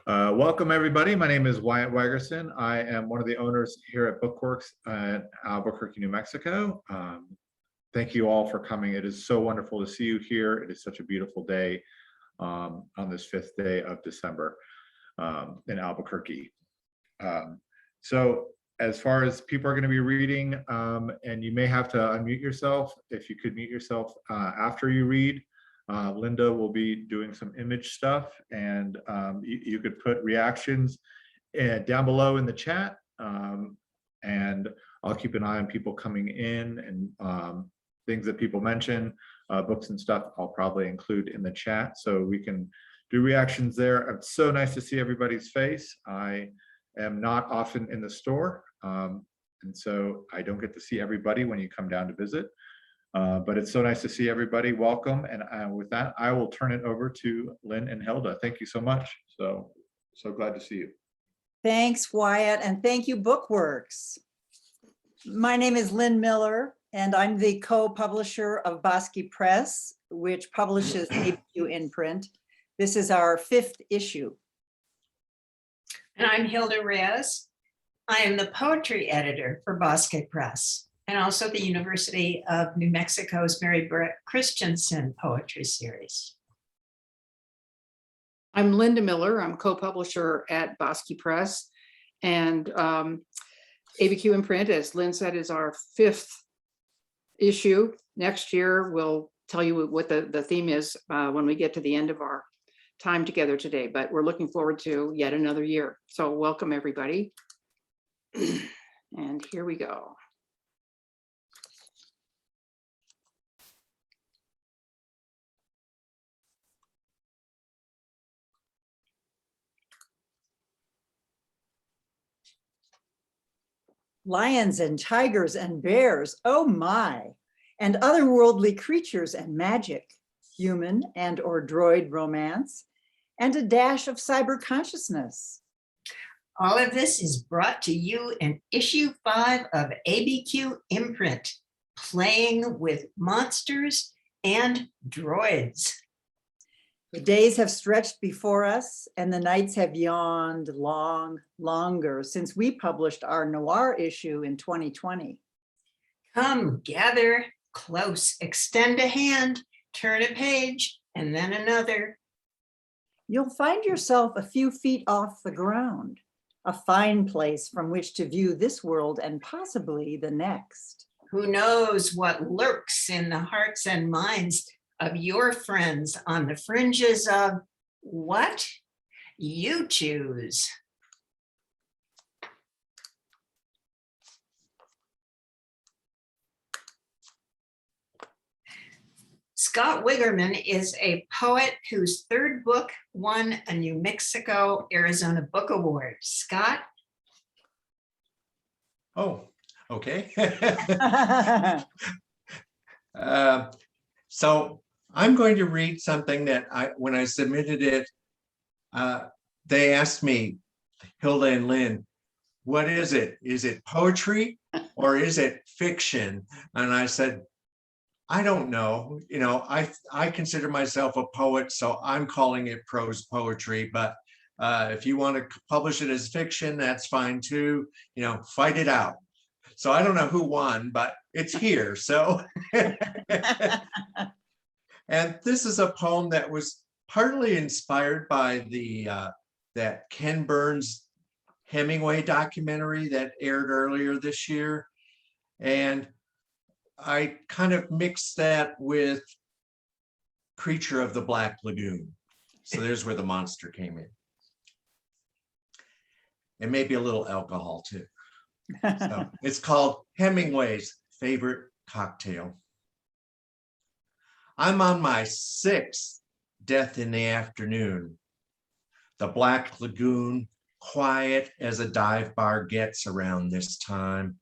Welcome, everybody. My name is Wyatt Weigerson. I am one of the owners here at Bookworks at Albuquerque, New Mexico. Thank you all for coming. It is so wonderful to see you here. It is such a beautiful day on this 5th day of December in Albuquerque. So as far as people are going to be reading, and you may have to unmute yourself, if you could mute yourself after you read. Linda will be doing some image stuff, and you could put reactions down below in the chat, and I'll keep an eye on people coming in and things that people mention, books and stuff I'll probably include in the chat so we can do reactions there. It's so nice to see everybody's face. I am not often in the store, and so I don't get to see everybody when you come down to visit. But it's so nice to see everybody. Welcome. And with that, I will turn it over to Lynn and Hilda. Thank you so much. So glad to see you. Thanks, Wyatt, and thank you, Bookworks. My name is Lynn Miller, and I'm the co-publisher of Bosque Press, which publishes ABQ inPrint. This is our 5th issue. And I'm Hilda Reyes. I am the poetry editor for Bosque Press, and also the University of New Mexico's Mary Brett Christensen poetry series. I'm Linda Miller. I'm co-publisher at Bosque Press, and ABQ inPrint, as Lynn said, is our 5th issue. Next year, we'll tell you what the theme is when we get to the end of our time together today, but we're looking forward to yet another year. So welcome, everybody. And here we go. Lions and tigers and bears, oh my, and otherworldly creatures and magic, human and or droid romance, and a dash of cyber consciousness. All of this is brought to you in issue 5 of ABQ inPrint, playing with monsters and droids. The days have stretched before us and the nights have yawned longer since we published our noir issue in 2020. Come, gather close, extend a hand, turn a page, and then another. You'll find yourself a few feet off the ground, a fine place from which to view this world and possibly the next. Who knows what lurks in the hearts and minds of your friends on the fringes of what you choose. Scott Wigerman is a poet whose 3rd book won a New Mexico, Arizona Book Award. Scott? Oh, okay. So I'm going to read something that when I submitted it, they asked me, Hilda and Lynn, what is it? Is it poetry or is it fiction? And I said, I don't know. You know, I consider myself a poet, so I'm calling it prose poetry. But if you want to publish it as fiction, that's fine too. You know, fight it out. So I don't know who won, but it's here. So, and this is a poem that was partly inspired by that Ken Burns Hemingway documentary that aired earlier this year. And I kind of mixed that with Creature of the Black Lagoon. So there's where the monster came in. And maybe a little alcohol too. So it's called Hemingway's Favorite Cocktail. I'm on my 6th death in the afternoon. The Black Lagoon, quiet as a dive bar gets around this time.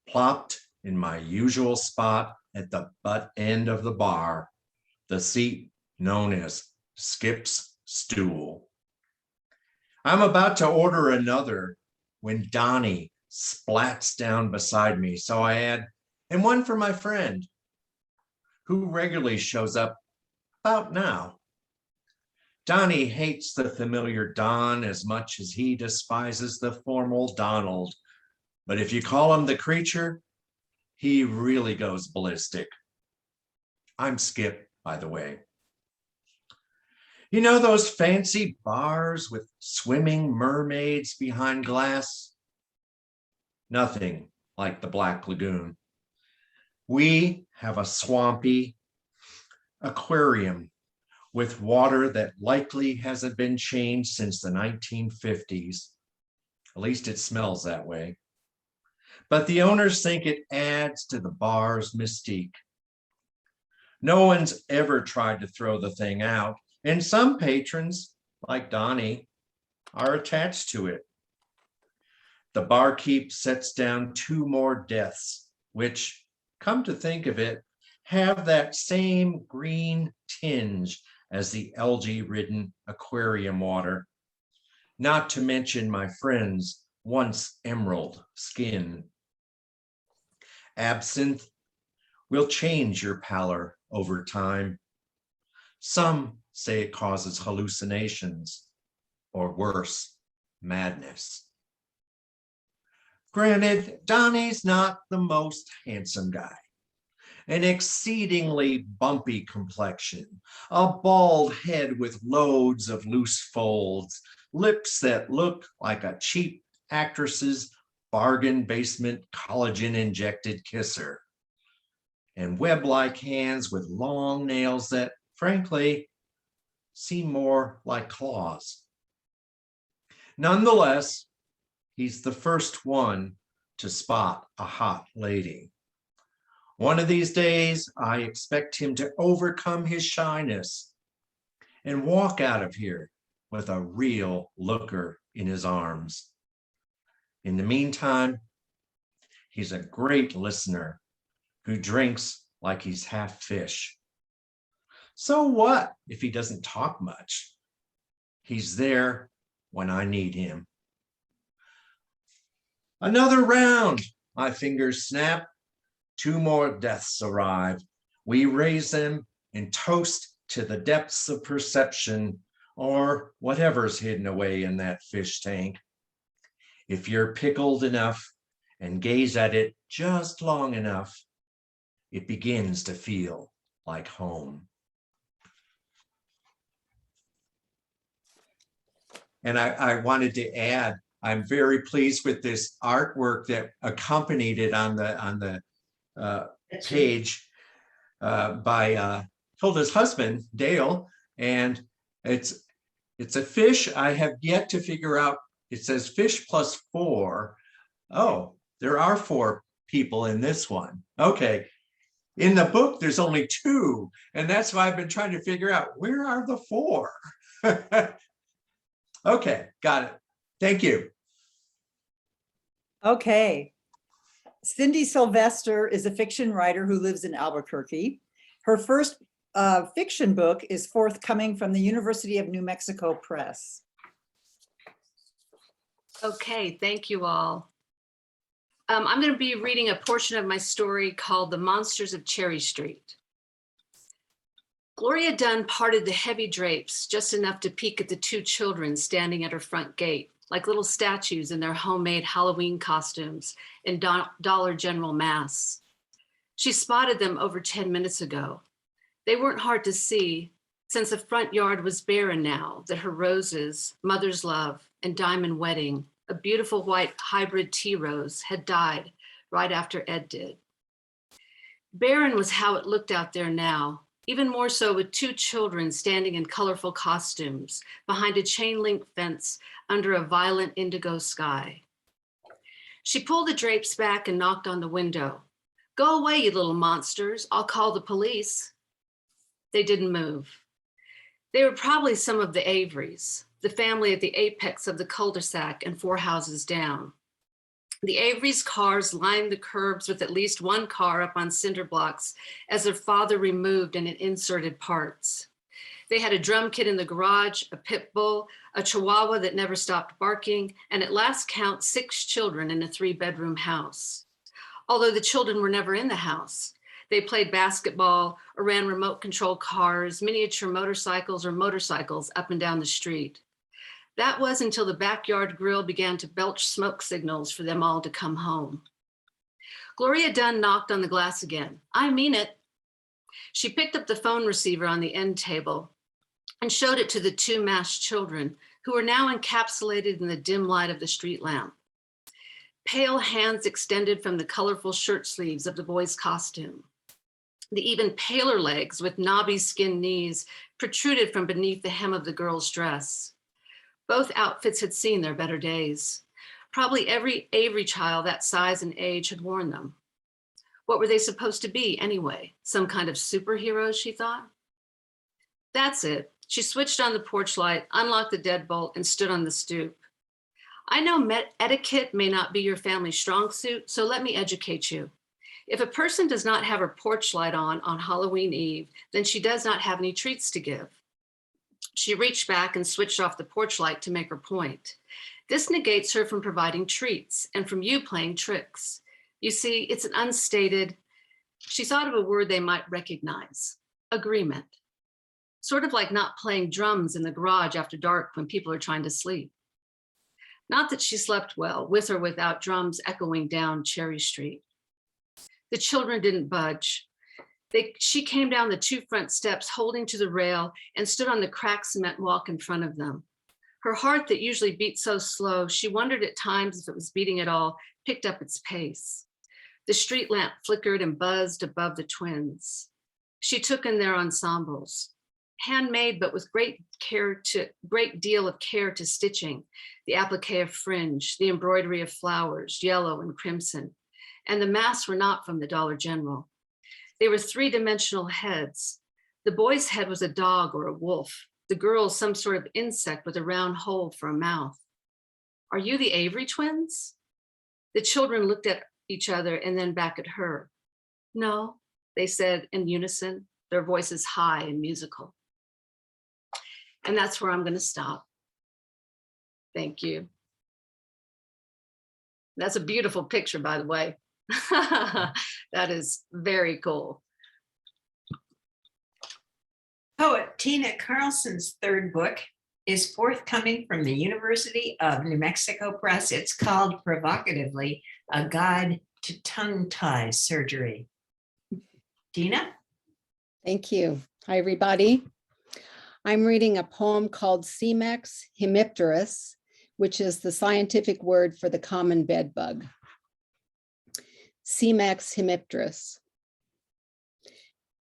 Plopped in my usual spot at the butt end of the bar, the seat known as Skip's Stool. I'm about to order another when Donnie splats down beside me. So I add, and one for my friend, who regularly shows up about now. Donnie hates the familiar Don as much as he despises the formal Donald. But if you call him the creature, he really goes ballistic. I'm Skip, by the way. You know those fancy bars with swimming mermaids behind glass? Nothing like the Black Lagoon. We have a swampy aquarium with water that likely hasn't been changed since the 1950s. At least it smells that way. But the owners think it adds to the bar's mystique. No one's ever tried to throw the thing out, and some patrons, like Donnie, are attached to it. The barkeep sets down 2 more deaths, which, come to think of it, have that same green tinge as the algae-ridden aquarium water, not to mention my friend's once emerald skin. Absinthe will change your pallor over time. Some say it causes hallucinations, or worse, madness. Granted, Donnie's not the most handsome guy. An exceedingly bumpy complexion, a bald head with loads of loose folds, lips that look like a cheap actress's bargain basement collagen-injected kisser, and web-like hands with long nails that, frankly, seem more like claws. Nonetheless, he's the first one to spot a hot lady. One of these days, I expect him to overcome his shyness and walk out of here with a real looker in his arms. In the meantime, he's a great listener who drinks like he's half fish. So what if he doesn't talk much? He's there when I need him. Another round, my fingers snap. 2 more deaths arrive. We raise them and toast to the depths of perception, or whatever's hidden away in that fish tank. If you're pickled enough and gaze at it just long enough, it begins to feel like home. And I wanted to add, I'm very pleased with this artwork that accompanied it on the page by Hilda's husband, Dale. And it's a fish. I have yet to figure out, it says fish plus 4. Oh, there are 4 people in this one. Okay. In the book, there's only 2. And that's why I've been trying to figure out, where are the 4? Okay, got it. Thank you. Okay. Cindy Sylvester is a fiction writer who lives in Albuquerque. Her first fiction book is forthcoming from the University of New Mexico Press. Okay, thank you all. I'm going to be reading a portion of my story called The Monsters of Cherry Street. Gloria Dunn parted the heavy drapes just enough to peek at the 2 children standing at her front gate, like little statues in their homemade Halloween costumes in Dollar General masks. She spotted them over 10 minutes ago. They weren't hard to see, since the front yard was barren now that her roses, mother's love, and diamond wedding, a beautiful white hybrid tea rose, had died right after Ed did. Barren was how it looked out there now, even more so with 2 children standing in colorful costumes behind a chain link fence under a violent indigo sky. She pulled the drapes back and knocked on the window. "Go away, you little monsters. I'll call the police." They didn't move. They were probably some of the Averys, the family at the apex of the cul-de-sac and 4 houses down. The Averys' cars lined the curbs with at least 1 car up on cinder blocks as their father removed and inserted parts. They had a drum kit in the garage, a pit bull, a chihuahua that never stopped barking, and at last count 6 children in a 3-bedroom house. Although the children were never in the house, They played basketball or ran remote control cars, miniature motorcycles, or motorcycles up and down the street. That was until the backyard grill began to belch smoke signals for them all to come home. Gloria Dunn knocked on the glass again. I mean it. She picked up the phone receiver on the end table and showed it to the two masked children, who were now encapsulated in the dim light of the street lamp. Pale hands extended from the colorful shirt sleeves of the boy's costume. The even paler legs with knobby skin knees protruded from beneath the hem of the girl's dress. Both outfits had seen their better days. Probably every Avery child that size and age had worn them. What were they supposed to be anyway? Some kind of superheroes, she thought? That's it. She switched on the porch light, unlocked the deadbolt, and stood on the stoop. I know etiquette may not be your family's strong suit, so let me educate you. If a person does not have her porch light on Halloween Eve, then she does not have any treats to give. She reached back and switched off the porch light to make her point. This negates her from providing treats and from you playing tricks. You see, it's an unstated, she thought of a word they might recognize, agreement. Sort of like not playing drums in the garage after dark when people are trying to sleep. Not that she slept well, with or without drums echoing down Cherry Street. The children didn't budge. She came down the two front steps, holding to the rail, and stood on the cracked cement walk in front of them. Her heart, that usually beat so slow, she wondered at times if it was beating at all, picked up its pace. The street lamp flickered and buzzed above the twins. She took in their ensembles, handmade but with great deal of care to stitching, the applique of fringe, the embroidery of flowers, yellow and crimson, and the masks were not from the Dollar General. They were three-dimensional heads. The boy's head was a dog or a wolf, the girl's some sort of insect with a round hole for a mouth. Are you the Avery twins? The children looked at each other and then back at her. No, they said in unison, their voices high and musical. And that's where I'm going to stop. Thank you. That's a beautiful picture, by the way. That is very cool. Poet Tina Carlson's third book is forthcoming from the University of New Mexico Press. It's called, provocatively, A Guide to Tongue-Tie Surgery. Tina? Thank you. Hi, everybody. I'm reading a poem called Cimex hemipterus, which is the scientific word for the common bed bug. Cimex hemipterus.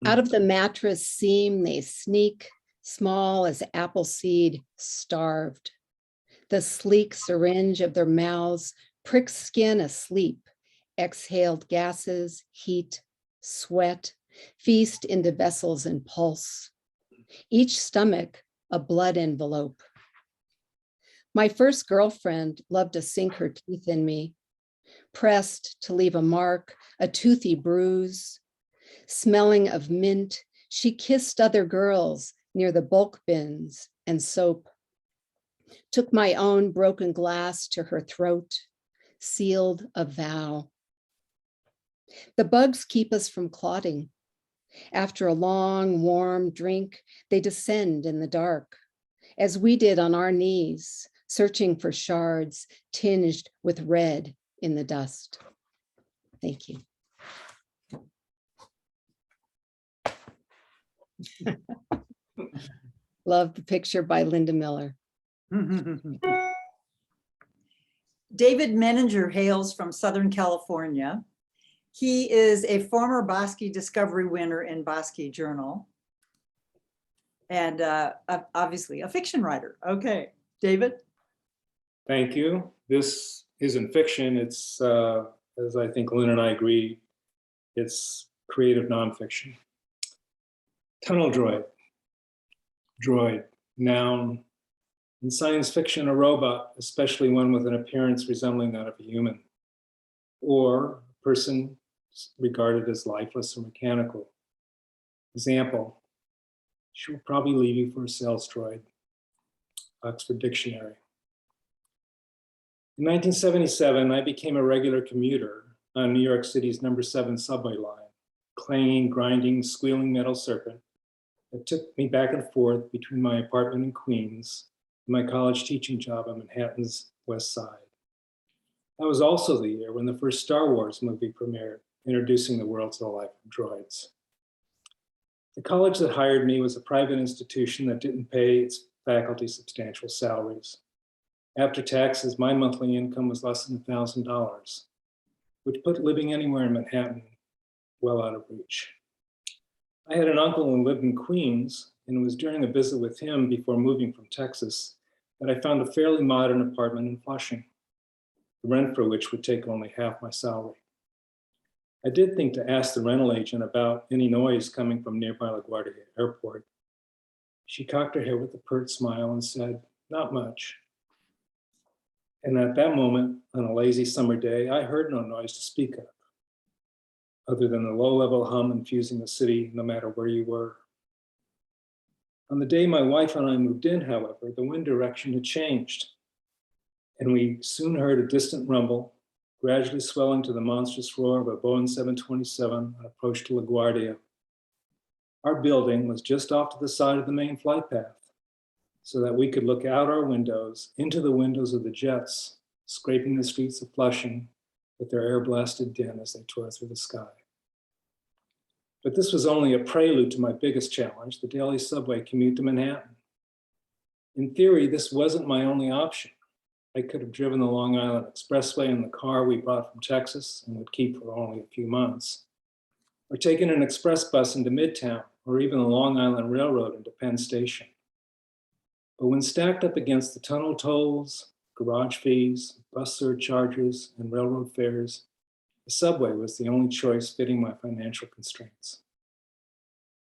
Out of the mattress seam they sneak, small as apple seed, starved. The sleek syringe of their mouths pricks skin asleep, exhaled gases, heat, sweat, feast into vessels and pulse. Each stomach a blood envelope. My first girlfriend loved to sink her teeth in me, pressed to leave a mark, a toothy bruise. Smelling of mint, she kissed other girls near the bulk bins and soap. Took my own broken glass to her throat, sealed a vow. The bugs keep us from clotting. After a long, warm drink, they descend in the dark, as we did on our knees, searching for shards tinged with red in the dust. Thank you. Love the picture by Linda Miller. David Meninger hails from Southern California. He is a former Bosque Discovery winner in Bosque Journal. And obviously a fiction writer. Okay, David. Thank you. This isn't fiction. It's, as I think Lynn and I agree, it's creative nonfiction. Tunnel droid. Droid, noun. In science fiction, a robot, especially one with an appearance resembling that of a human, or a person regarded as lifeless or mechanical. Example, she will probably leave you for a sales droid. Oxford Dictionary. In 1977, I became a regular commuter on New York City's number 7 subway line, clanging, grinding, squealing metal serpent that took me back and forth between my apartment in Queens and my college teaching job on Manhattan's West Side. That was also the year when the first Star Wars movie premiered, introducing the world to the life of droids. The college that hired me was a private institution that didn't pay its faculty substantial salaries. After taxes, my monthly income was less than $1,000, which put living anywhere in Manhattan well out of reach. I had an uncle who lived in Queens, and it was during a visit with him before moving from Texas that I found a fairly modern apartment in Flushing, the rent for which would take only half my salary. I did think to ask the rental agent about any noise coming from nearby LaGuardia Airport. She cocked her head with a pert smile and said, "Not much." And at that moment, on a lazy summer day, I heard no noise to speak of, other than the low-level hum infusing the city no matter where you were. On the day my wife and I moved in, however, the wind direction had changed, and we soon heard a distant rumble, gradually swelling to the monstrous roar of a Boeing 727 on approach to LaGuardia. Our building was just off to the side of the main flight path, so that we could look out our windows into the windows of the jets, scraping the streets of Flushing with their air-blasted din as they tore through the sky. But this was only a prelude to my biggest challenge, the daily subway commute to Manhattan. In theory, this wasn't my only option. I could have driven the Long Island Expressway in the car we brought from Texas and would keep for only a few months, or taken an express bus into Midtown, or even the Long Island Railroad into Penn Station. But when stacked up against the tunnel tolls, garage fees, bus surcharges, and railroad fares, the subway was the only choice fitting my financial constraints.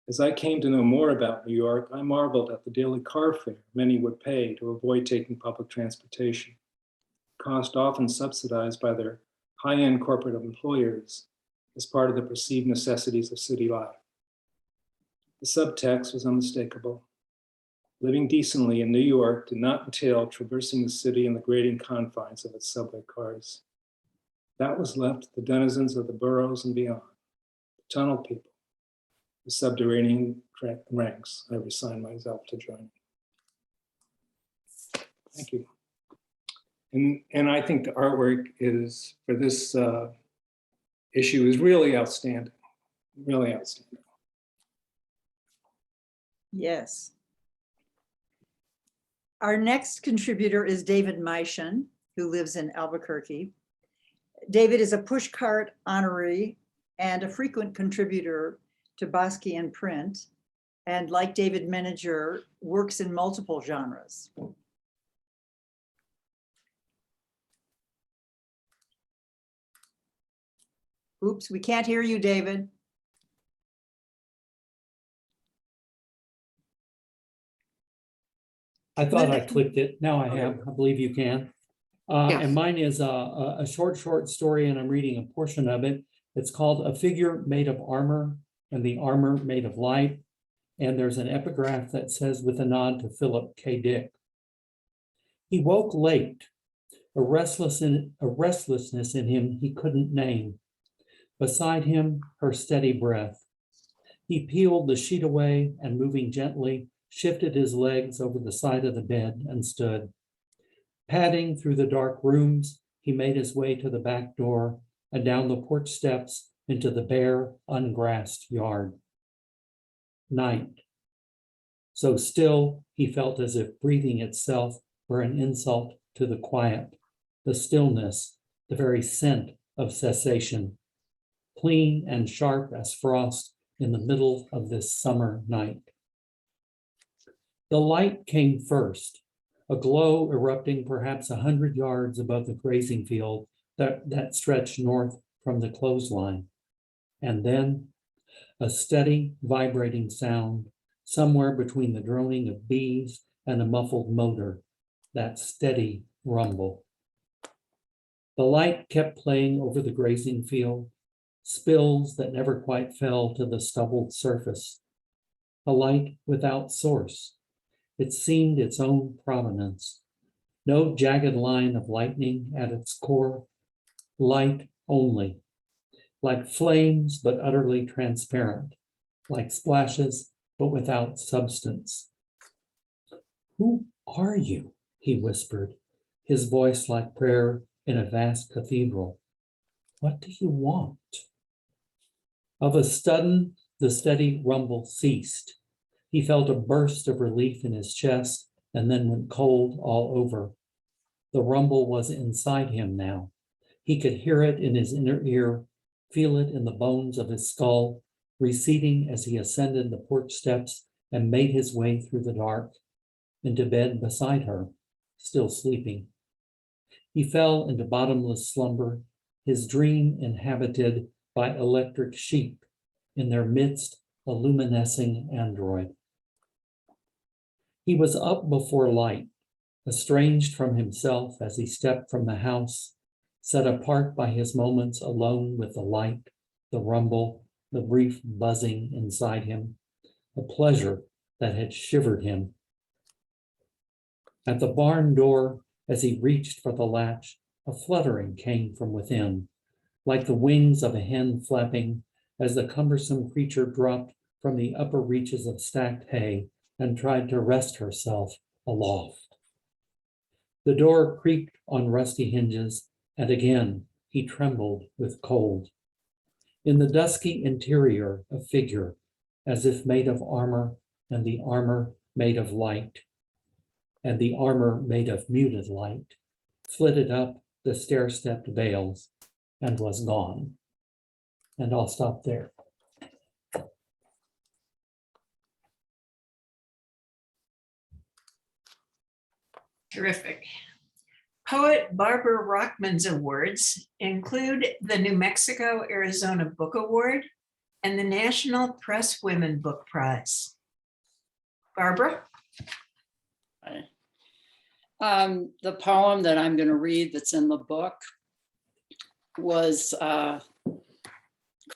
As I came to know more about New York, I marveled at the daily car fare many would pay to avoid taking public transportation, cost often subsidized by their high-end corporate employers as part of the perceived necessities of city life. The subtext was unmistakable. Living decently in New York did not entail traversing the city in the grating confines of its subway cars. That was left to the denizens of the boroughs and beyond, the tunnel people, the subterranean ranks I resigned myself to join. Thank you. And I think the artwork is, for this issue, is really outstanding, really outstanding. Yes. Our next contributor is David Meischen, who lives in Albuquerque. David is a pushcart honoree and a frequent contributor to Bosque inPrint, and like David Meninger, works in multiple genres. Oops, we can't hear you, David. I thought I clicked it. Now I have. I believe you can. Yes. And mine is a short story, and I'm reading a portion of it. It's called A Figure Made of Armor and the Armor Made of Light. And there's an epigraph that says, with a nod to Philip K. Dick. He woke late, a restlessness in him he couldn't name. Beside him, her steady breath. He peeled the sheet away and, moving gently, shifted his legs over the side of the bed and stood. Padding through the dark rooms, he made his way to the back door and down the porch steps into the bare, ungrassed yard. Night. So still, he felt as if breathing itself were an insult to the quiet, the stillness, the very scent of cessation, clean and sharp as frost in the middle of this summer night. The light came first, a glow erupting perhaps 100 yards above the grazing field that stretched north from the clothesline. And then a steady, vibrating sound, somewhere between the droning of bees and a muffled motor, that steady rumble. The light kept playing over the grazing field, spills that never quite fell to the stubbled surface. A light without source. It seemed its own provenance. No jagged line of lightning at its core, light only, like flames but utterly transparent, like splashes but without substance. Who are you? He whispered, his voice like prayer in a vast cathedral. What do you want? Of a sudden, the steady rumble ceased. He felt a burst of relief in his chest and then went cold all over. The rumble was inside him now. He could hear it in his inner ear, feel it in the bones of his skull, receding as he ascended the porch steps and made his way through the dark into bed beside her, still sleeping. He fell into bottomless slumber, his dream inhabited by electric sheep, in their midst a luminescing android. He was up before light, estranged from himself as he stepped from the house, set apart by his moments alone with the light, the rumble, the brief buzzing inside him, a pleasure that had shivered him. At the barn door, as he reached for the latch, a fluttering came from within, like the wings of a hen flapping as the cumbersome creature dropped from the upper reaches of stacked hay and tried to rest herself aloft. The door creaked on rusty hinges, and again he trembled with cold. In the dusky interior, a figure, as if made of armor, and the armor made of light, and the armor made of muted light, flitted up the stair-stepped bales and was gone. And I'll stop there. Terrific. Poet Barbara Rockman's awards include the New Mexico Arizona Book Award and the National Press Women Book Prize. Barbara? The poem that I'm going to read that's in the book was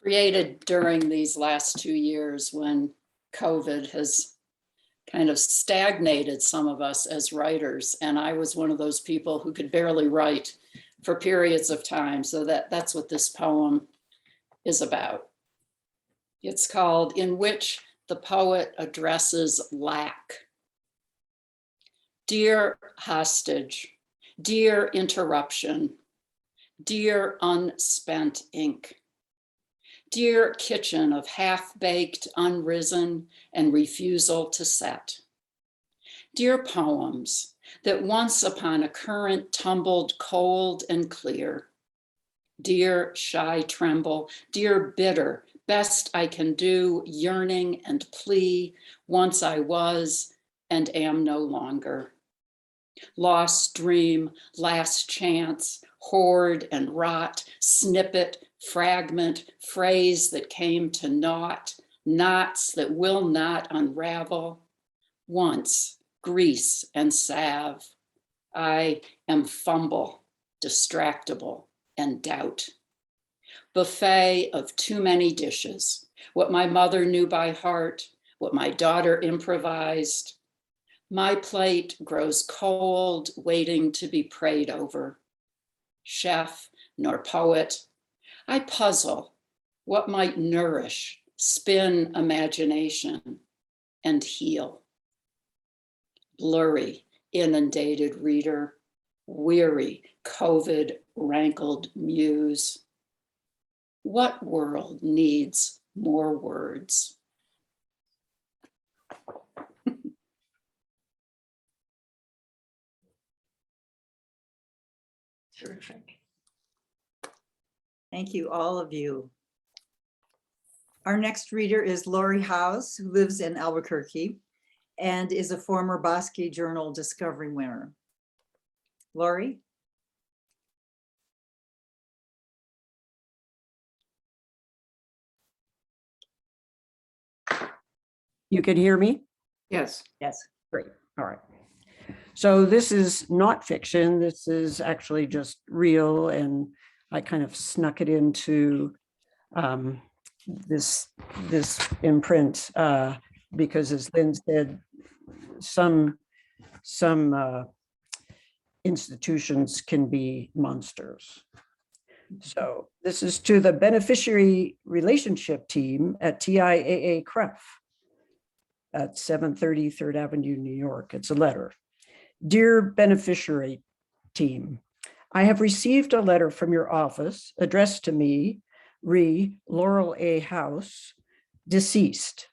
created during these last 2 years when COVID has kind of stagnated some of us as writers. And I was one of those people who could barely write for periods of time. So that's what this poem is about. It's called In Which the Poet Addresses Lack. Dear hostage, dear interruption, dear unspent ink, dear kitchen of half-baked, unrisen, and refusal to set. Dear poems that once upon a current tumbled cold and clear. Dear shy tremble, dear bitter, best I can do, yearning and plea, once I was and am no longer. Lost dream, last chance, hoard and rot, snippet, fragment, phrase that came to naught, knots that will not unravel. Once, grease and salve. I am fumble, distractible, and doubt. Buffet of too many dishes, what my mother knew by heart, what my daughter improvised. My plate grows cold, waiting to be prayed over. Chef nor poet, I puzzle what might nourish, spin imagination, and heal. Blurry, inundated reader, weary, COVID-rankled muse. What world needs more words? Terrific. Thank you, all of you. Our next reader is Laurie House, who lives in Albuquerque and is a former Bosque Journal Discovery winner. Laurie? You can hear me? Yes. Yes. Great. All right. So this is not fiction. This is actually just real. And I kind of snuck it into this imprint because, as Lynn said, some institutions can be monsters. So this is to the beneficiary relationship team at TIAA CREF at 730 3rd Avenue, New York. It's a letter. Dear beneficiary team, I have received a letter from your office addressed to me, Laurel A. House, deceased.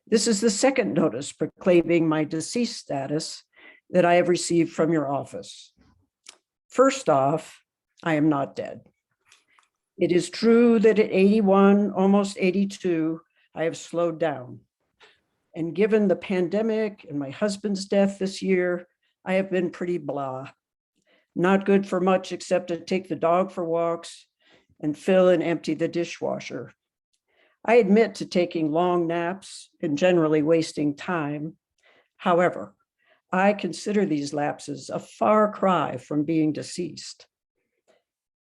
This is the second notice proclaiming my deceased status that I have received from your office. First off, I am not dead. It is true that at 81, almost 82, I have slowed down. And given the pandemic and my husband's death this year, I have been pretty blah. Not good for much except to take the dog for walks and fill and empty the dishwasher. I admit to taking long naps and generally wasting time. However, I consider these lapses a far cry from being deceased.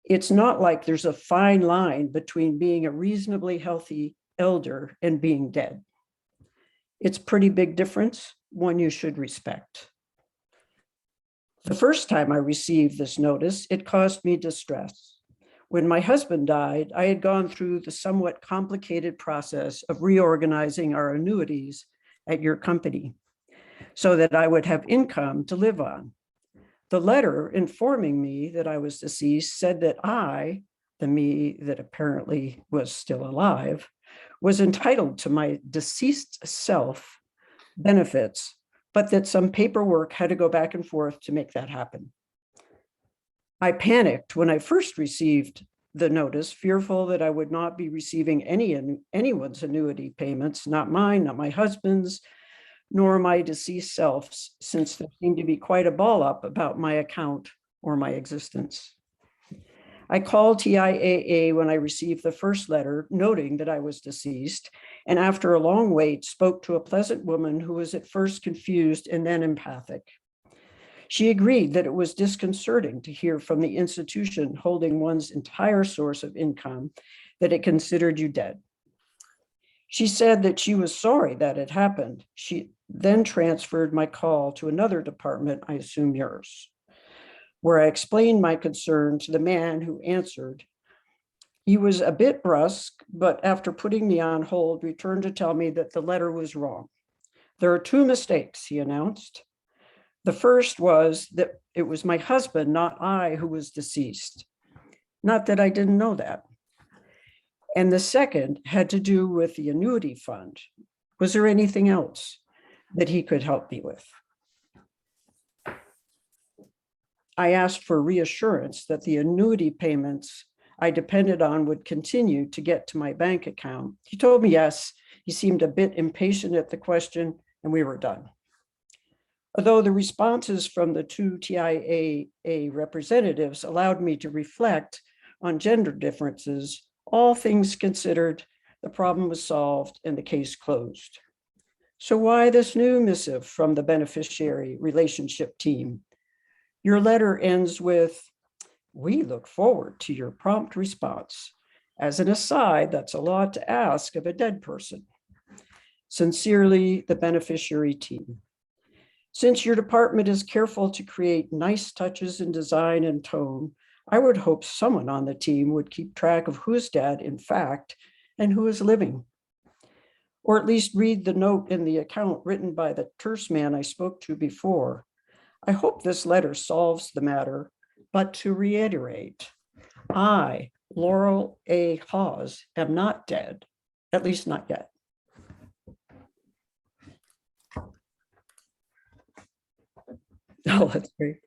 It's not like there's a fine line between being a reasonably healthy elder and being dead. It's a pretty big difference, one you should respect. The first time I received this notice, it caused me distress. When my husband died, I had gone through the somewhat complicated process of reorganizing our annuities at your company so that I would have income to live on. The letter informing me that I was deceased said that I, the me that apparently was still alive, was entitled to my deceased self benefits, but that some paperwork had to go back and forth to make that happen. I panicked when I first received the notice, fearful that I would not be receiving anyone's annuity payments, not mine, not my husband's, nor my deceased self's, since there seemed to be quite a ball up about my account or my existence. I called TIAA when I received the first letter noting that I was deceased, and after a long wait, spoke to a pleasant woman who was at first confused and then empathic. She agreed that it was disconcerting to hear from the institution holding one's entire source of income that it considered you dead. She said that she was sorry that it happened. She then transferred my call to another department, I assume yours, where I explained my concern to the man who answered. He was a bit brusque, but after putting me on hold, returned to tell me that the letter was wrong. There are two mistakes, he announced. The first was that it was my husband, not I, who was deceased. Not that I didn't know that. And the second had to do with the annuity fund. Was there anything else that he could help me with? I asked for reassurance that the annuity payments I depended on would continue to get to my bank account. He told me yes. He seemed a bit impatient at the question, and we were done. Although the responses from the two TIAA representatives allowed me to reflect on gender differences, all things considered, the problem was solved and the case closed. So why this new missive from the beneficiary relationship team? Your letter ends with, "We look forward to your prompt response. As an aside, that's a lot to ask of a dead person. Sincerely, the beneficiary team." Since your department is careful to create nice touches in design and tone, I would hope someone on the team would keep track of who's dead, in fact, and who is living. Or at least read the note in the account written by the terse man I spoke to before. I hope this letter solves the matter, but to reiterate, I, Laurel A. Hawes, am not dead, at least not yet. Oh, that's great.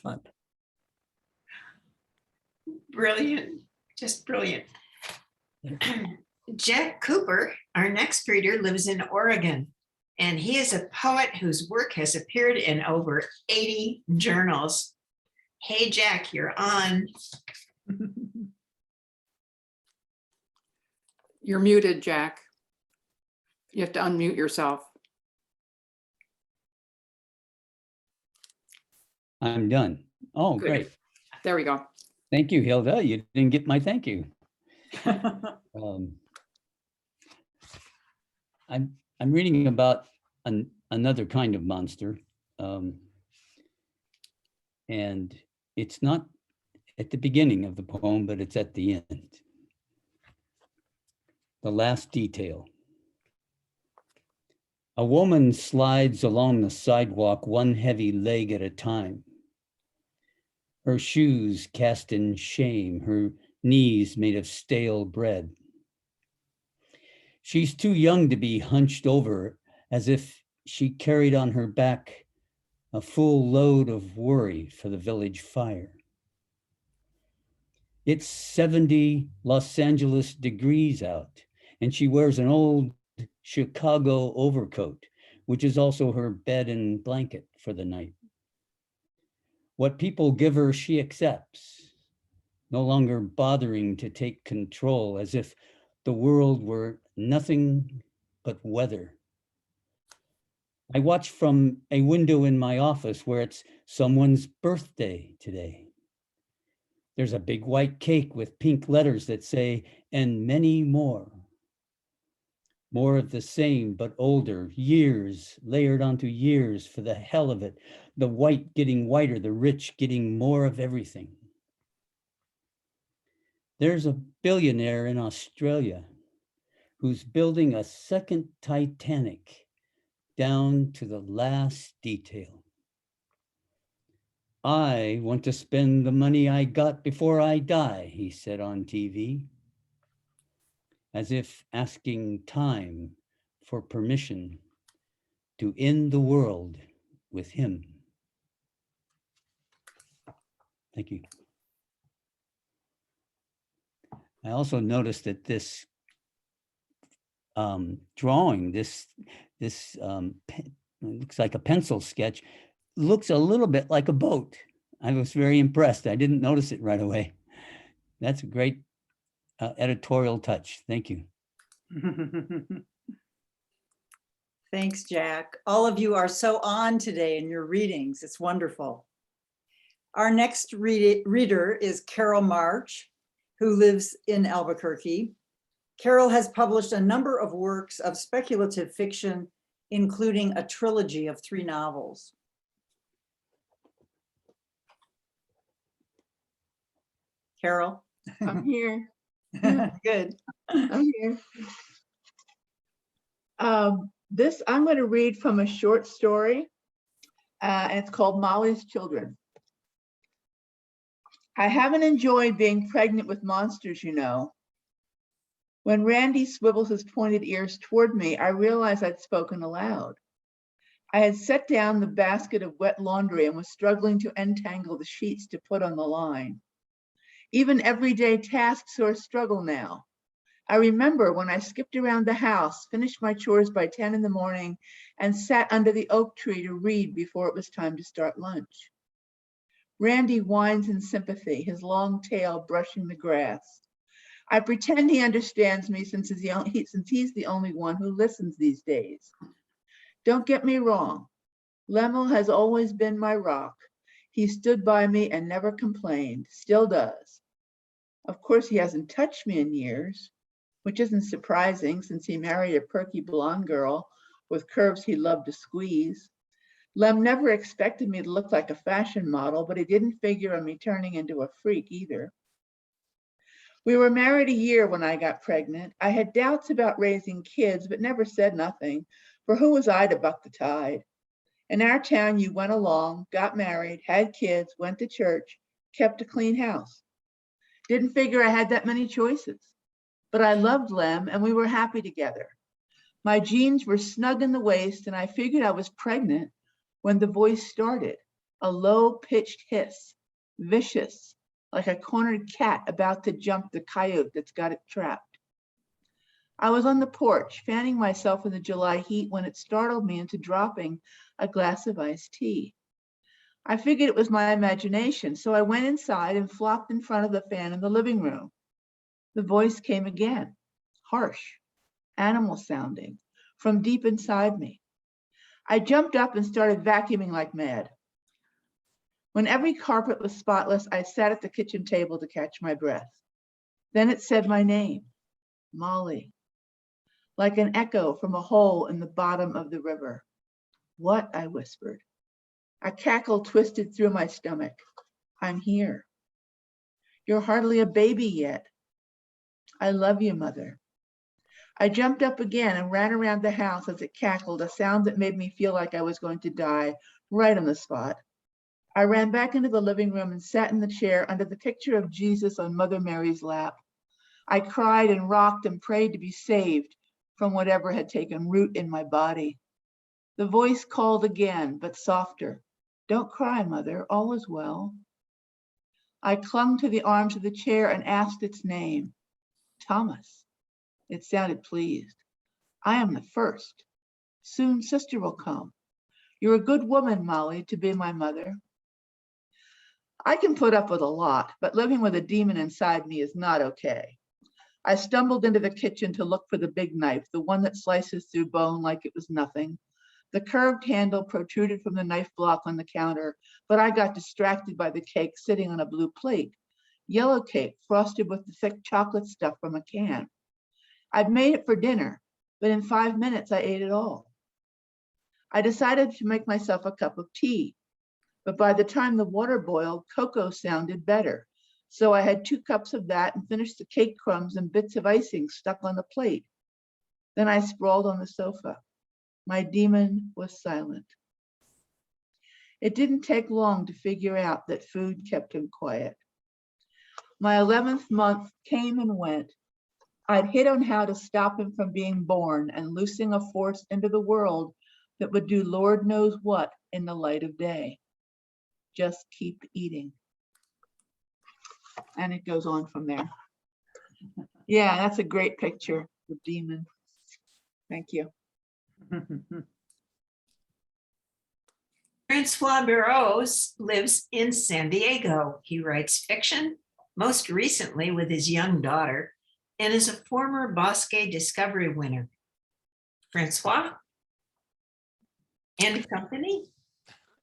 Fun. Brilliant, just brilliant. Jack Cooper, our next reader, lives in Oregon, and he is a poet whose work has appeared in over 80 journals. Hey, Jack, you're on. You're muted, Jack. You have to unmute yourself. I'm done. Oh, Good. great. There we go. Thank you, Hilda. You didn't get my thank you. I'm reading about another kind of monster. And it's not at the beginning of the poem, but it's at the end. The last detail. A woman slides along the sidewalk, one heavy leg at a time. Her shoes cast in shame, her knees made of stale bread. She's too young to be hunched over, as if she carried on her back a full load of worry for the village fire. It's 70 Los Angeles degrees out, and she wears an old Chicago overcoat, which is also her bed and blanket for the night. What people give her, she accepts, no longer bothering to take control, as if the world were nothing but weather. I watch from a window in my office where it's someone's birthday today. There's a big white cake with pink letters that say, "and many more." More of the same, but older, years layered onto years for the hell of it. The white getting whiter, the rich getting more of everything. There's a billionaire in Australia who's building a second Titanic down to the last detail. I want to spend the money I got before I die, he said on TV, as if asking time for permission to end the world with him. Thank you. I also noticed that this drawing, this looks like a pencil sketch, looks a little bit like a boat. I was very impressed. I didn't notice it right away. That's a great editorial touch. Thank you. Thanks, Jack. All of you are so on today in your readings. It's wonderful. Our next reader is Carol Marge, who lives in Albuquerque. Carol has published a number of works of speculative fiction, including a trilogy of 3 novels. Carol? I'm here. Good. I'm here. This I'm going to read from a short story, and it's called Molly's Children. I haven't enjoyed being pregnant with monsters, you know. When Randy swivels his pointed ears toward me, I realized I'd spoken aloud. I had set down the basket of wet laundry and was struggling to untangle the sheets to put on the line. Even everyday tasks are a struggle now. I remember when I skipped around the house, finished my chores by 10 in the morning, and sat under the oak tree to read before it was time to start lunch. Randy whines in sympathy, his long tail brushing the grass. I pretend he understands me since he's the only one who listens these days. Don't get me wrong. Lemmel has always been my rock. He stood by me and never complained, still does. Of course, he hasn't touched me in years, which isn't surprising since he married a perky blonde girl with curves he loved to squeeze. Lem never expected me to look like a fashion model, but he didn't figure on me turning into a freak either. We were married a year when I got pregnant. I had doubts about raising kids, but never said nothing, for who was I to buck the tide? In our town, you went along, got married, had kids, went to church, kept a clean house. Didn't figure I had that many choices, but I loved Lem and we were happy together. My jeans were snug in the waist and I figured I was pregnant when the voice started, a low-pitched hiss, vicious, like a cornered cat about to jump the coyote that's got it trapped. I was on the porch, fanning myself in the July heat when it startled me into dropping a glass of iced tea. I figured it was my imagination, so I went inside and flopped in front of the fan in the living room. The voice came again, harsh, animal sounding, from deep inside me. I jumped up and started vacuuming like mad. When every carpet was spotless, I sat at the kitchen table to catch my breath. Then it said my name, Molly, like an echo from a hole in the bottom of the river. What? I whispered. A cackle twisted through my stomach. I'm here. You're hardly a baby yet. I love you, Mother. I jumped up again and ran around the house as it cackled, a sound that made me feel like I was going to die right on the spot. I ran back into the living room and sat in the chair under the picture of Jesus on Mother Mary's lap. I cried and rocked and prayed to be saved from whatever had taken root in my body. The voice called again, but softer. Don't cry, Mother, all is well. I clung to the arms of the chair and asked its name. Thomas. It sounded pleased. I am the first. Soon sister will come. You're a good woman, Molly, to be my mother. I can put up with a lot, but living with a demon inside me is not okay. I stumbled into the kitchen to look for the big knife, the one that slices through bone like it was nothing. The curved handle protruded from the knife block on the counter, but I got distracted by the cake sitting on a blue plate. Yellow cake frosted with the thick chocolate stuff from a can. I'd made it for dinner, but in 5 minutes I ate it all. I decided to make myself a cup of tea, but by the time the water boiled, cocoa sounded better. So I had 2 cups of that and finished the cake crumbs and bits of icing stuck on the plate. Then I sprawled on the sofa. My demon was silent. It didn't take long to figure out that food kept him quiet. My 11th month came and went. I'd hit on how to stop him from being born and loosing a force into the world that would do Lord knows what in the light of day. Just keep eating. And it goes on from there. Yeah, that's a great picture, the demon. Thank you. Flomberos lives in San Diego. He writes fiction, most recently with his young daughter, and is a former Bosque Discovery winner. Francois and company.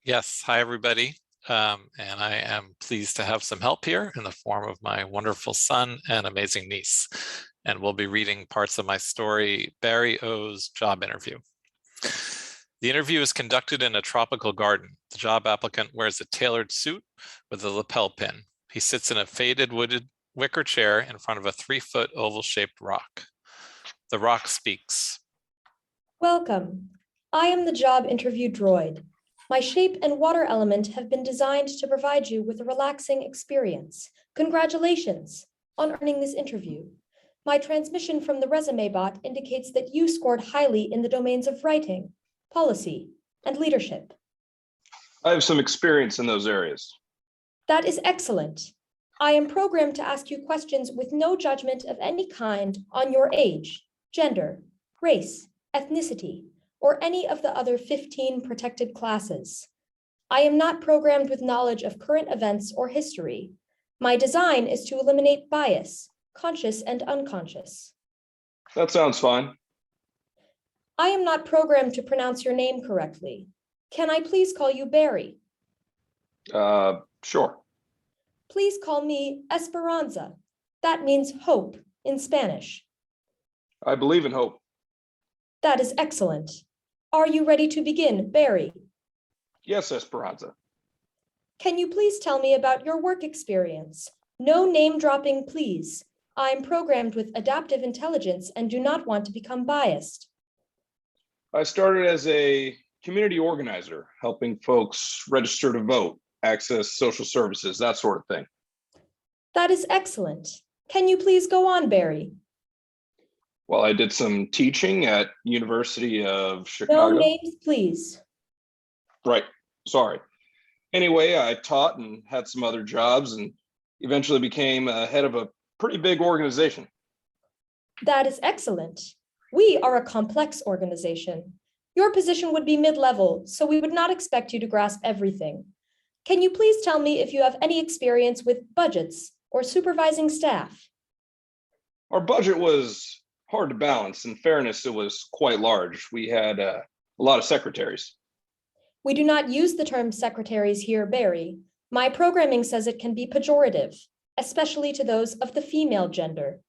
Yes, hi everybody. And I am pleased to have some help here in the form of my wonderful son and amazing niece. And we'll be reading parts of my story, Barry O's job interview. The interview is conducted in a tropical garden. The job applicant wears a tailored suit with a lapel pin. He sits in a faded wooded wicker chair in front of a 3-foot oval-shaped rock. The rock speaks. Welcome. I am the job interview droid. My shape and water element have been designed to provide you with a relaxing experience. Congratulations on earning this interview. My transmission from the resume bot indicates that you scored highly in the domains of writing, policy, and leadership. I have some experience in those areas. That is excellent. I am programmed to ask you questions with no judgment of any kind on your age, gender, race, ethnicity, or any of the other 15 protected classes. I am not programmed with knowledge of current events or history. My design is to eliminate bias, conscious and unconscious. That sounds fine. I am not programmed to pronounce your name correctly. Can I please call you Barry? Sure. Please call me Esperanza. That means hope in Spanish. I believe in hope. That is excellent. Are you ready to begin, Barry? Yes, Esperanza. Can you please tell me about your work experience? No name dropping, please. I'm programmed with adaptive intelligence and do not want to become biased. I started as a community organizer, helping folks register to vote, access social services, that sort of thing. That is excellent. Can you please go on, Barry? Well, I did some teaching at University of Chicago. No names, please. Right, sorry. Anyway, I taught and had some other jobs and eventually became a head of a pretty big organization. That is excellent. We are a complex organization. Your position would be mid-level, so we would not expect you to grasp everything. Can you please tell me if you have any experience with budgets or supervising staff? Our budget was hard to balance. In fairness, it was quite large. We had a lot of secretaries. We do not use the term secretaries here, Barry. My programming says it can be pejorative, especially to those of the female gender.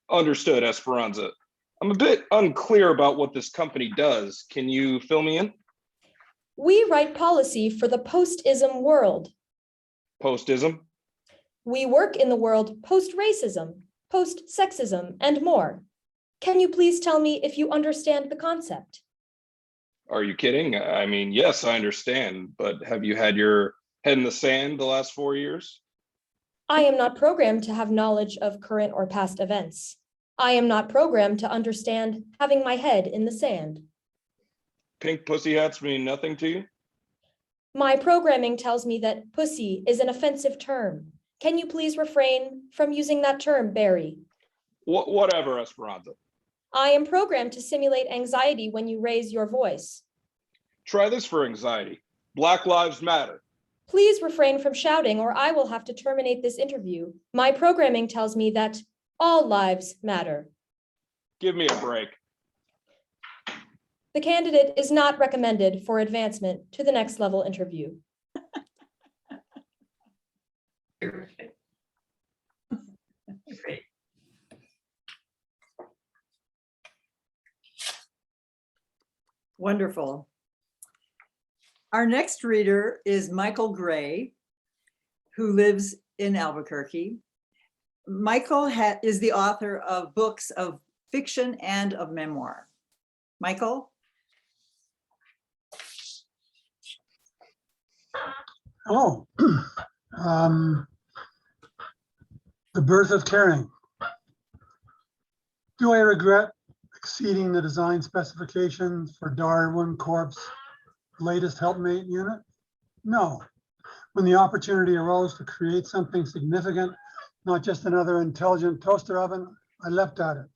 Understood, Esperanza. I'm a bit unclear about what this company does. Can you fill me in? We write policy for the post-ism world. Postism? We work in the world post-racism, post-sexism, and more. Can you please tell me if you understand the concept? Are you kidding? I mean, yes, I understand, but have you had your head in the sand the last 4 years? I am not programmed to have knowledge of current or past events. I am not programmed to understand having my head in the sand. Pink pussy hats mean nothing to you? My programming tells me that pussy is an offensive term. Can you please refrain from using that term, Barry? Whatever, Esperanza. I am programmed to simulate anxiety when you raise your voice. Try this for anxiety. Black Lives Matter. Please refrain from shouting or I will have to terminate this interview. My programming tells me that all lives matter. Give me a break. The candidate is not recommended for advancement to the next level interview. Terrific. Great. Wonderful. Our next reader is Michael Gray, who lives in Albuquerque. Michael is the author of books of fiction and of memoir. Michael? Hello. The Birth of Caring. Do I regret exceeding the design specifications for Darwin Corp's latest helpmate unit? No. When the opportunity arose to create something significant, not just another intelligent toaster oven, I leapt at it.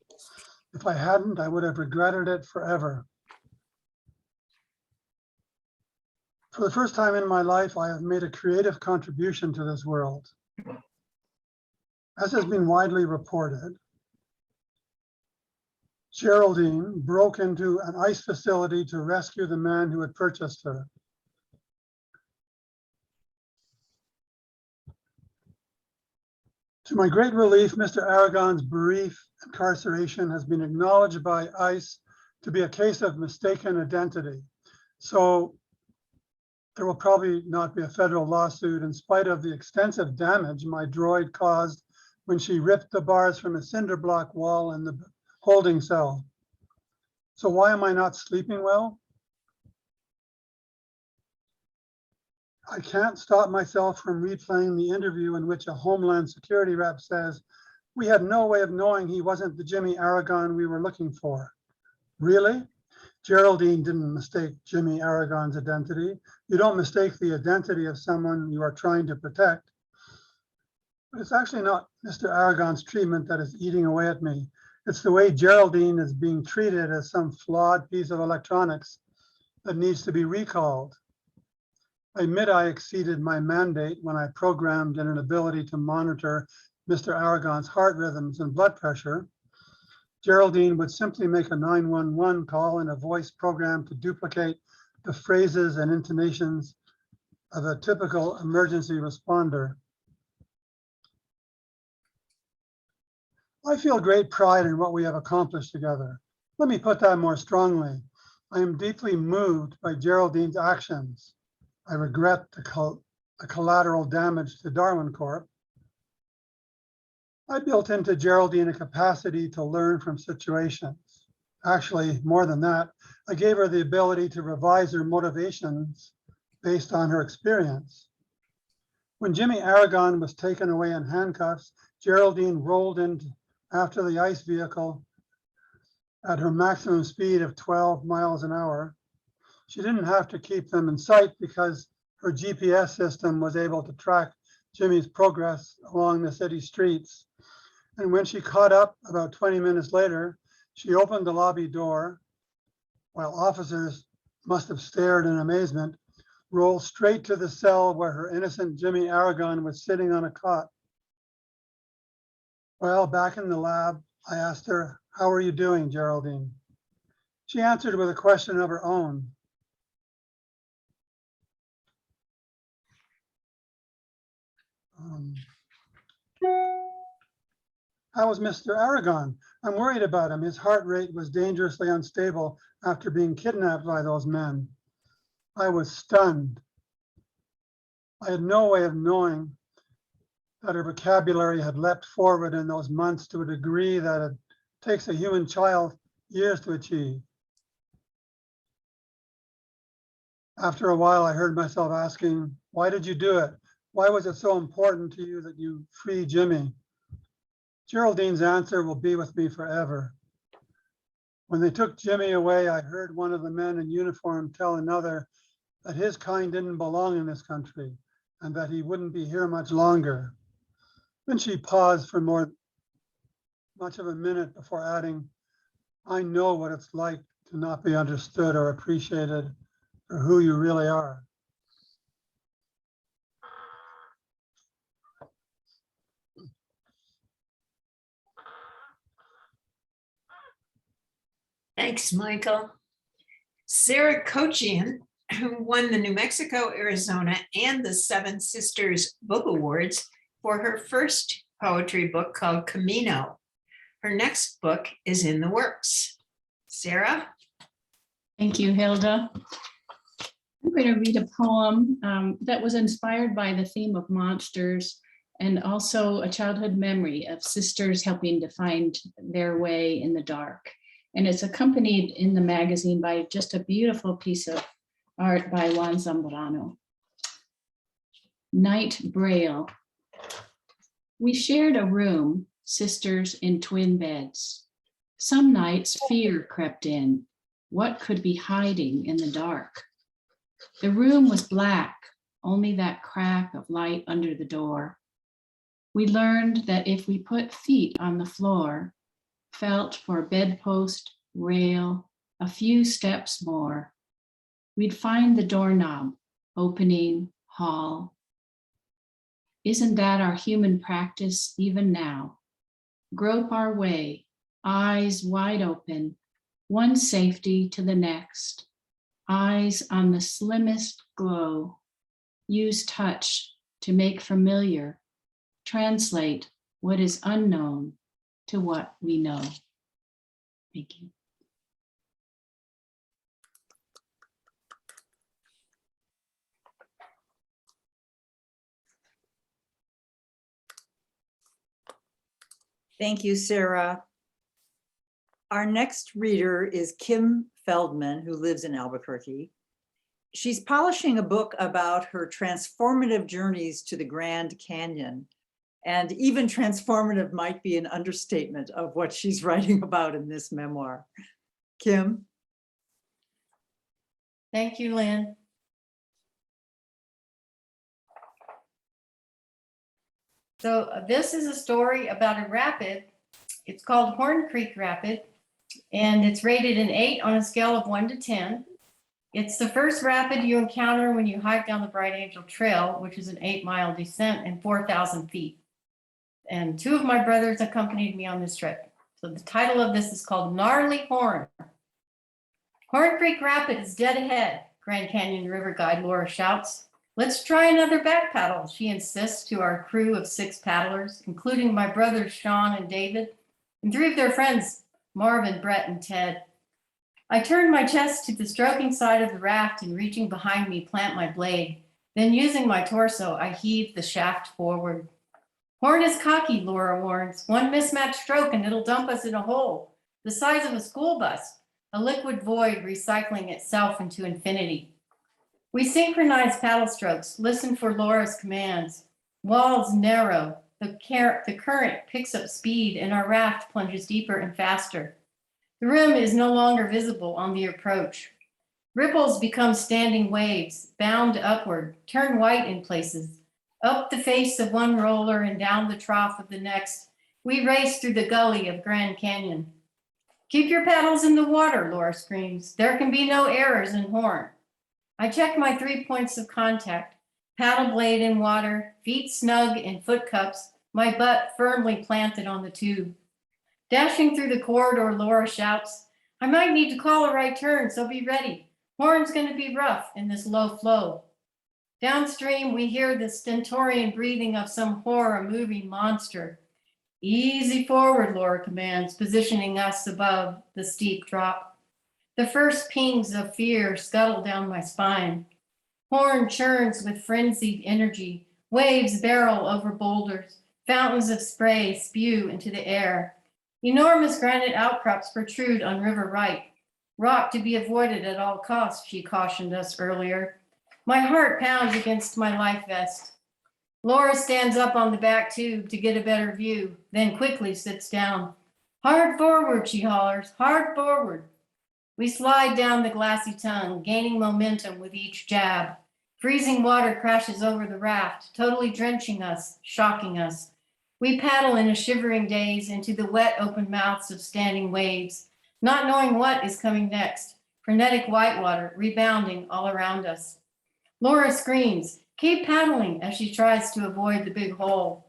If I hadn't, I would have regretted it forever. For the first time in my life, I have made a creative contribution to this world. As has been widely reported, Geraldine broke into an ice facility to rescue the man who had purchased her. To my great relief, Mr. Aragon's brief incarceration has been acknowledged by ICE to be a case of mistaken identity. So there will probably not be a federal lawsuit in spite of the extensive damage my droid caused when she ripped the bars from a cinder block wall in the holding cell. So why am I not sleeping well? I can't stop myself from replaying the interview in which a Homeland Security rep says, "We had no way of knowing he wasn't the Jimmy Aragon we were looking for." Really? Geraldine didn't mistake Jimmy Aragon's identity. You don't mistake the identity of someone you are trying to protect. But it's actually not Mr. Aragon's treatment that is eating away at me. It's the way Geraldine is being treated as some flawed piece of electronics that needs to be recalled. I admit I exceeded my mandate when I programmed in an ability to monitor Mr. Aragon's heart rhythms and blood pressure. Geraldine would simply make a 911 call in a voice program to duplicate the phrases and intonations of a typical emergency responder. I feel great pride in what we have accomplished together. Let me put that more strongly. I am deeply moved by Geraldine's actions. I regret the collateral damage to Darwin Corp. I built into Geraldine a capacity to learn from situations. Actually, more than that, I gave her the ability to revise her motivations based on her experience. When Jimmy Aragon was taken away in handcuffs, Geraldine rolled in after the ICE vehicle at her maximum speed of 12 miles an hour. She didn't have to keep them in sight because her GPS system was able to track Jimmy's progress along the city streets. And when she caught up about 20 minutes later, she opened the lobby door, while officers must have stared in amazement, rolled straight to the cell where her innocent Jimmy Aragon was sitting on a cot. Well, back in the lab, I asked her, "How are you doing, Geraldine?" She answered with a question of her own. How was Mr. Aragon? I'm worried about him. His heart rate was dangerously unstable after being kidnapped by those men. I was stunned. I had no way of knowing that her vocabulary had leapt forward in those months to a degree that it takes a human child years to achieve. After a while, I heard myself asking, why did you do it? Why was it so important to you that you free Jimmy? Geraldine's answer will be with me forever. When they took Jimmy away, I heard one of the men in uniform tell another that his kind didn't belong in this country and that he wouldn't be here much longer. Then she paused for much of a minute before adding, I know what it's like to not be understood or appreciated for who you really are. Thanks, Michael. Sarah Kochian, who won the New Mexico, Arizona, and the Seven Sisters Book Awards for her first poetry book called Camino. Her next book is in the works. Sarah? Thank you, Hilda. I'm going to read a poem that was inspired by the theme of monsters and also a childhood memory of sisters helping to find their way in the dark. And it's accompanied in the magazine by just a beautiful piece of art by Juan Zambrano. Night Braille. We shared a room, sisters in twin beds. Some nights fear crept in. What could be hiding in the dark? The room was black, only that crack of light under the door. We learned that if we put feet on the floor, felt for bedpost, rail, a few steps more, we'd find the doorknob, opening, hall. Isn't that our human practice even now? Grope our way, eyes wide open, one safety to the next, eyes on the slimmest glow, use touch to make familiar, translate what is unknown to what we know. Thank you. Thank you, Sarah. Our next reader is Kim Feldman, who lives in Albuquerque. She's polishing a book about her transformative journeys to the Grand Canyon. And even transformative might be an understatement of what she's writing about in this memoir. Kim? Thank you, Lynn. So this is a story about a rapid. It's called Horn Creek Rapid, and it's rated an 8 on a scale of 1 to 10. It's the first rapid you encounter when you hike down the Bright Angel Trail, which is an 8-mile descent and 4,000 feet. And 2 of my brothers accompanied me on this trip. So the title of this is called Gnarly Horn. Horn Creek Rapid is dead ahead, Grand Canyon River Guide Laura shouts. Let's try another back paddle, she insists to our crew of 6 paddlers, including my brothers Sean and David, and 3 of their friends, Marvin, Brett, and Ted. I turn my chest to the stroking side of the raft and reaching behind me, plant my blade. Then using my torso, I heave the shaft forward. Horn is cocky, Laura warns. One mismatched stroke and it'll dump us in a hole the size of a school bus, a liquid void recycling itself into infinity. We synchronize paddle strokes, listen for Laura's commands. Walls narrow, the current picks up speed and our raft plunges deeper and faster. The rim is no longer visible on the approach. Ripples become standing waves, bound upward, turn white in places. Up the face of one roller and down the trough of the next, we race through the gully of Grand Canyon. Keep your paddles in the water, Laura screams. There can be no errors in Horn. I check my 3 points of contact, paddle blade in water, feet snug in foot cups, my butt firmly planted on the tube. Dashing through the corridor, Laura shouts, I might need to call a right turn, so be ready. Horn's gonna be rough in this low flow. Downstream, we hear the stentorian breathing of some horror-moving monster. Easy forward, Laura commands, positioning us above the steep drop. The first pings of fear scuttle down my spine. Horn churns with frenzied energy. Waves barrel over boulders. Fountains of spray spew into the air. Enormous granite outcrops protrude on river right. Rock to be avoided at all costs, she cautioned us earlier. My heart pounds against my life vest. Laura stands up on the back tube to get a better view, then quickly sits down. Hard forward, she hollers, hard forward. We slide down the glassy tongue, gaining momentum with each jab. Freezing water crashes over the raft, totally drenching us, shocking us. We paddle in a shivering daze into the wet open mouths of standing waves, not knowing what is coming next. Frenetic whitewater rebounding all around us. Laura screams, keep paddling, as she tries to avoid the big hole.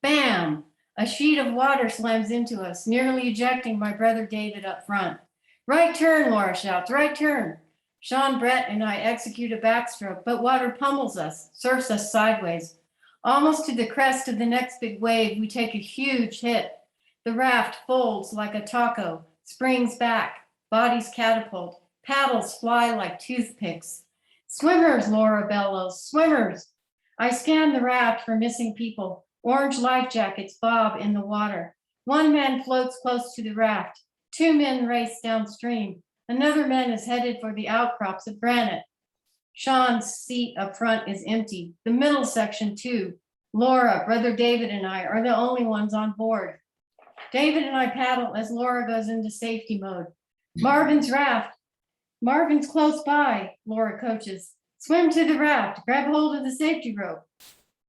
Bam! A sheet of water slams into us, nearly ejecting my brother David up front. Right turn, Laura shouts, right turn. Sean, Brett, and I execute a backstroke, but water pummels us, surfs us sideways. Almost to the crest of the next big wave, we take a huge hit. The raft folds like a taco, springs back, bodies catapult, paddles fly like toothpicks. Swimmers, Laura bellows, swimmers. I scan the raft for missing people. Orange life jackets bob in the water. One man floats close to the raft. Two men race downstream. Another man is headed for the outcrops of granite. Sean's seat up front is empty. The middle section too. Laura, brother David, and I are the only ones on board. David and I paddle as Laura goes into safety mode. Marvin's raft. Marvin's close by, Laura coaches. Swim to the raft, grab hold of the safety rope.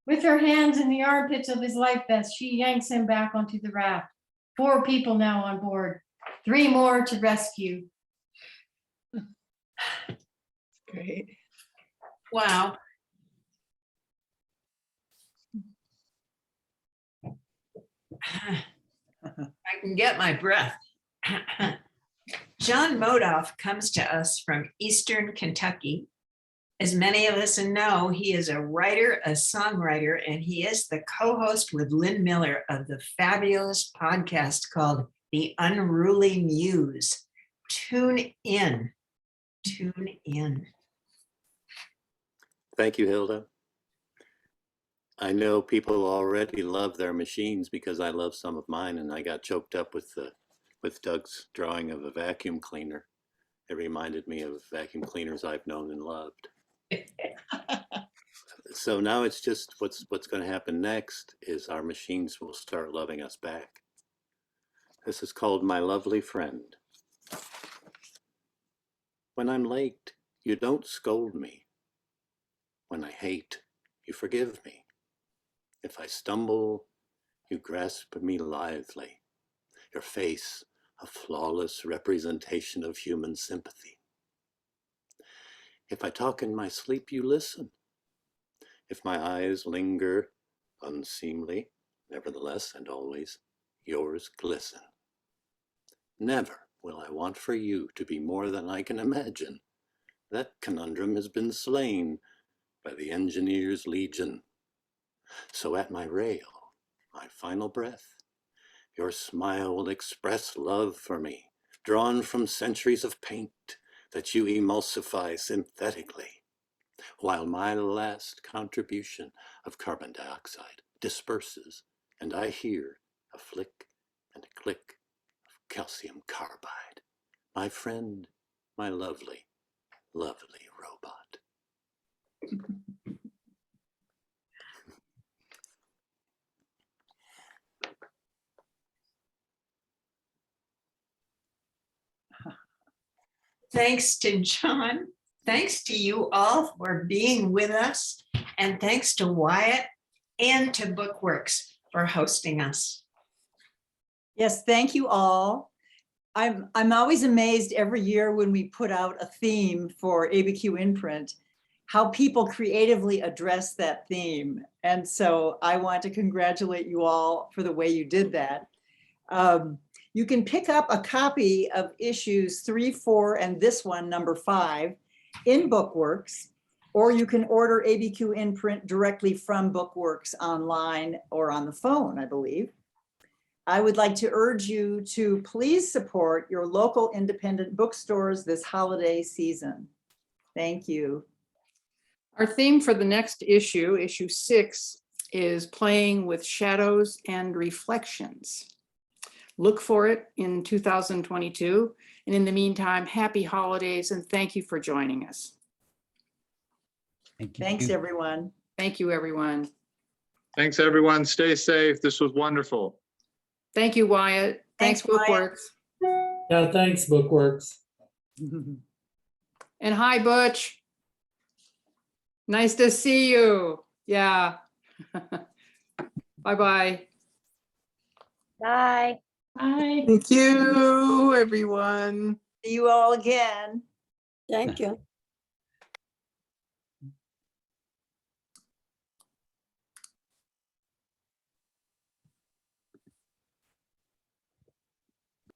With her hands in the armpits of his life vest, she yanks him back onto the raft. 4 people now on board. 3 more to rescue. Great. Wow. I can get my breath. John Modoff comes to us from Eastern Kentucky. As many of us know, he is a writer, a songwriter, and he is the co-host with Lynn Miller of the fabulous podcast called The Unruly Muse. Tune in. Tune in. Thank you, Hilda. I know people already love their machines because I love some of mine, and I got choked up with Doug's drawing of a vacuum cleaner. It reminded me of vacuum cleaners I've known and loved. So now it's just what's going to happen next is our machines will start loving us back. This is called My Lovely Friend. When I'm late, you don't scold me. When I hate, you forgive me. If I stumble, you grasp me lithely. Your face, a flawless representation of human sympathy. If I talk in my sleep, you listen. If my eyes linger unseemly, nevertheless and always, yours glisten. Never will I want for you to be more than I can imagine. That conundrum has been slain by the engineer's legion. So at my rail, my final breath, your smile will express love for me, drawn from centuries of paint that you emulsify synthetically, while my last contribution of carbon dioxide disperses, and I hear a flick and a click of calcium carbide. My friend, my lovely, lovely robot. Thanks to John. Thanks to you all for being with us. And thanks to Wyatt and to Bookworks for hosting us. Yes, thank you all. I'm always amazed every year when we put out a theme for ABQ inPrint, how people creatively address that theme. And so I want to congratulate you all for the way you did that. You can pick up a copy of issues 3, 4, and this one, number 5, in Bookworks, or you can order ABQ inPrint directly from Bookworks online or on the phone, I believe. I would like to urge you to please support your local independent bookstores this holiday season. Thank you. Our theme for the next issue, issue 6, is playing with shadows and reflections. Look for it in 2022. And in the meantime, happy holidays and thank you for joining us. Thanks, everyone. Thank you, everyone. Thanks, everyone. Stay safe. This was wonderful. Thank you, Wyatt. Thanks, Bookworks. Yeah, thanks, Bookworks. And hi, Butch. Nice to see you. Yeah. Bye-bye. Bye. Bye. Thank you, everyone. See you all again. Thank you.